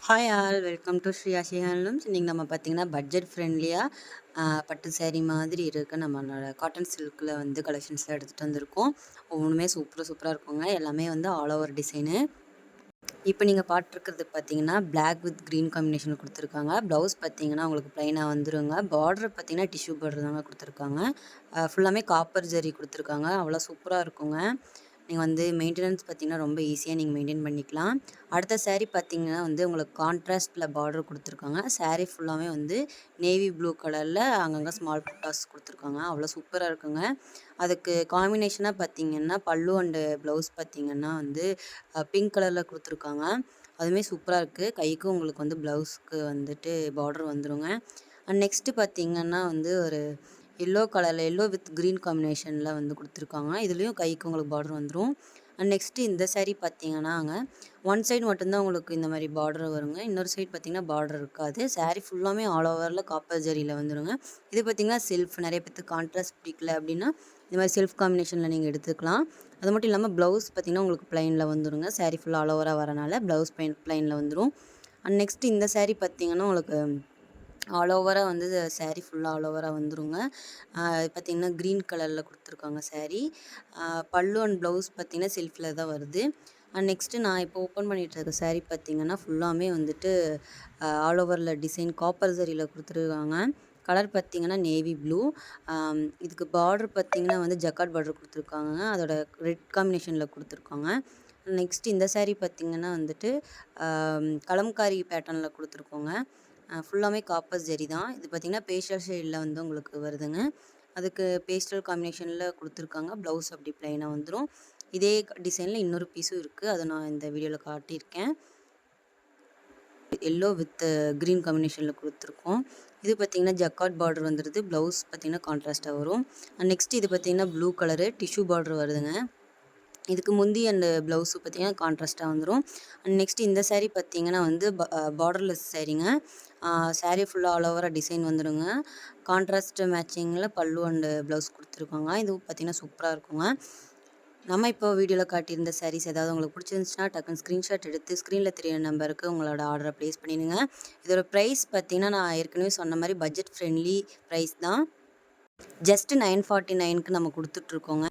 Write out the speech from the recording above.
Hi all welcome to Sri Ashi handlooms. இன்றைக்கி நம்ம பார்த்திங்கன்னா பட்ஜெட் ஃப்ரெண்ட்லியாக பட்டு சேரீ மாதிரி இருக்க நம்மளோட காட்டன் சில்கில் வந்து கலெக்ஷன்ஸில் எடுத்துகிட்டு வந்திருக்கோம். ஒவ்வொன்றுமே சூப்பராக இருக்குங்க. எல்லாமே வந்து ஆல் ஓவர் டிசைனு. இப்போ நீங்கள் பார்த்துருக்கிறது பார்த்தீங்கன்னா பிளாக் வித் க்ரீன் காம்பினேஷன் கொடுத்துருக்காங்க. ப்ளவுஸ் பார்த்தீங்கன்னா உங்களுக்கு ப்ளைனாக வந்துருங்க. பார்டர் பார்த்தீங்கன்னா டிஷ்யூ பார்டர் தாங்க கொடுத்துருக்காங்க. ஃபுல்லாமே காப்பர் ஜரி கொடுத்துருக்காங்க. அவ்வளோ சூப்பராக இருக்குங்க. நீங்கள் வந்து மெயின்டெனன்ஸ் பார்த்தீங்கன்னா ரொம்ப ஈஸியாக நீங்கள் மெயின்டைன் பண்ணிக்கலாம். அடுத்த சாரீ பார்த்தீங்கன்னா வந்து உங்களுக்கு கான்ட்ராஸ்ட்டில் பார்டர் கொடுத்துருக்காங்க. சாரீ ஃபுல்லாமே வந்து நேவி ப்ளூ கலரில் அங்கங்கே ஸ்மால் புட்டாஸ் கொடுத்துருக்காங்க. அவ்வளோ சூப்பராக இருக்குங்க. அதுக்கு காம்பினேஷனாக பார்த்தீங்கன்னா பல்லு அண்டு ப்ளவுஸ் பார்த்தீங்கன்னா வந்து பிங்க் கலரில் கொடுத்துருக்காங்க. அதுவுமே சூப்பராக இருக்குது. கைக்கும் உங்களுக்கு வந்து ப்ளவுஸ்க்கு வந்துட்டு பார்டர் வந்துருங்க. அண்ட் நெக்ஸ்ட்டு பார்த்தீங்கன்னா வந்து ஒரு எல்லோ கலரில் எல்லோ வித் க்ரீன் காம்பினேஷனில் வந்து கொடுத்துருக்காங்க. இதுலேயும் கைக்கு உங்களுக்கு பார்டர் வந்துடும். அண்ட் நெக்ஸ்ட்டு இந்த சாரீ பார்த்தீங்கன்னாங்க ஒன் சைடு மட்டும்தான் உங்களுக்கு இந்த மாதிரி பார்டர் வருங்க. இன்னொரு சைடு பார்த்தீங்கன்னா பார்டர் இருக்காது. சாரீ ஃபுல்லாமே ஆல் ஓவரில் காப்பர் ஜரியில் வந்துடுங்க. இது பார்த்தீங்கன்னா செல்ஃப் நிறைய பேருக்கு கான்ட்ராஸ்ட் பிடிக்கல அப்படின்னா இந்த மாதிரி செல்ஃப் காம்பினேஷனில் நீங்கள் எடுத்துக்கலாம். அது மட்டும் இல்லாமல் ப்ளவுஸ் பார்த்தீங்கன்னா உங்களுக்கு ப்ளைனில் வந்துடுங்க. சாரீ ஃபுல்லாக ஆல் ஓவராக வரனால ப்ளவுஸ் ப்ளைனில் வந்துடும். அண்ட் நெக்ஸ்ட்டு இந்த சாரீ பார்த்தீங்கன்னா உங்களுக்கு ஆல் ஓவராக வந்து சாரீ ஃபுல்லாக ஆல் ஓவராக வந்துருங்க. பார்த்திங்கன்னா க்ரீன் கலரில் கொடுத்துருக்காங்க சாரீ. பல்லு அண்ட் ப்ளவுஸ் பார்த்திங்கன்னா செல்ஃபில் தான் வருது. அண்ட் நெக்ஸ்ட்டு நான் இப்போ ஓப்பன் பண்ணிகிட்டு இருக்க சாரீ பார்த்திங்கன்னா ஃபுல்லாமே வந்துட்டு ஆல் ஓவரில் டிசைன் காப்பர் சரியில் கொடுத்துருக்காங்க. கலர் பார்த்திங்கன்னா நேவி ப்ளூ. இதுக்கு பார்டர் பார்த்திங்கன்னா வந்து ஜக்கார்ட் பார்டர் கொடுத்துருக்காங்க. அதோட ரெட் காம்பினேஷனில் கொடுத்துருக்காங்க. நெக்ஸ்ட் இந்த சாரீ பார்த்திங்கன்னா வந்துட்டு கலம்காரி பேட்டர்னில் கொடுத்துருக்கோங்க. ஃபுல்லாமே காப்பர் ஜரி தான். இது பார்த்திங்கன்னா பேஸ்டல் ஷேடில் வந்து உங்களுக்கு வருதுங்க. அதுக்கு பேஸ்டல் காம்பினேஷனில் கொடுத்துருக்காங்க. ப்ளவுஸ் அப்படி ப்ளைனாக வந்துடும். இதே டிசைனில் இன்னொரு பீஸும் இருக்குது. அதை நான் இந்த வீடியோவில் காட்டியிருக்கேன். எல்லோ வித் க்ரீன் காம்பினேஷனில் கொடுத்துருக்கோம். இது பார்த்திங்கன்னா ஜக்கார்ட் பார்டர் வந்துடுது. ப்ளவுஸ் பார்த்திங்கன்னா கான்ட்ராஸ்ட்டாக வரும். நெக்ஸ்ட் இது பார்த்திங்கன்னா ப்ளூ கலரு டிஷ்யூ பார்டர் வருதுங்க. இதுக்கு முந்தி அந்த ப்ளவுஸு பார்த்திங்கன்னா கான்ட்ராஸ்ட்டாக வந்துடும். அண்ட் நெக்ஸ்ட் இந்த சாரீ பார்த்திங்கன்னா வந்து பார்டர்லெஸ் சாரீங்க. சாரீ ஃபுல்லாக ஆல் ஓவராக டிசைன் வந்துடுங்க. கான்ட்ராஸ்ட் மேட்சிங்கில் பல்லு அண்டு ப்ளவுஸ் கொடுத்துருக்காங்க. இது பார்த்திங்கன்னா சூப்பராக இருக்குங்க. நம்ம இப்போ வீடியோவில் காட்டியிருந்த சாரீஸ் ஏதாவது உங்களுக்கு பிடிச்சிருந்துச்சுன்னா டக்குன்னு ஸ்க்ரீன்ஷாட் எடுத்து ஸ்க்ரீனில் தெரியிற நம்பருக்கு உங்களோட ஆர்டரை ப்ளேஸ் பண்ணிடுங்க. இதோட ப்ரைஸ் பார்த்திங்கன்னா நான் ஏற்கனவே சொன்ன மாதிரி பட்ஜெட் ஃப்ரெண்ட்லி ப்ரைஸ் தான். ஜஸ்ட் 949க்கு நம்ம கொடுத்துட்ருக்கோங்க.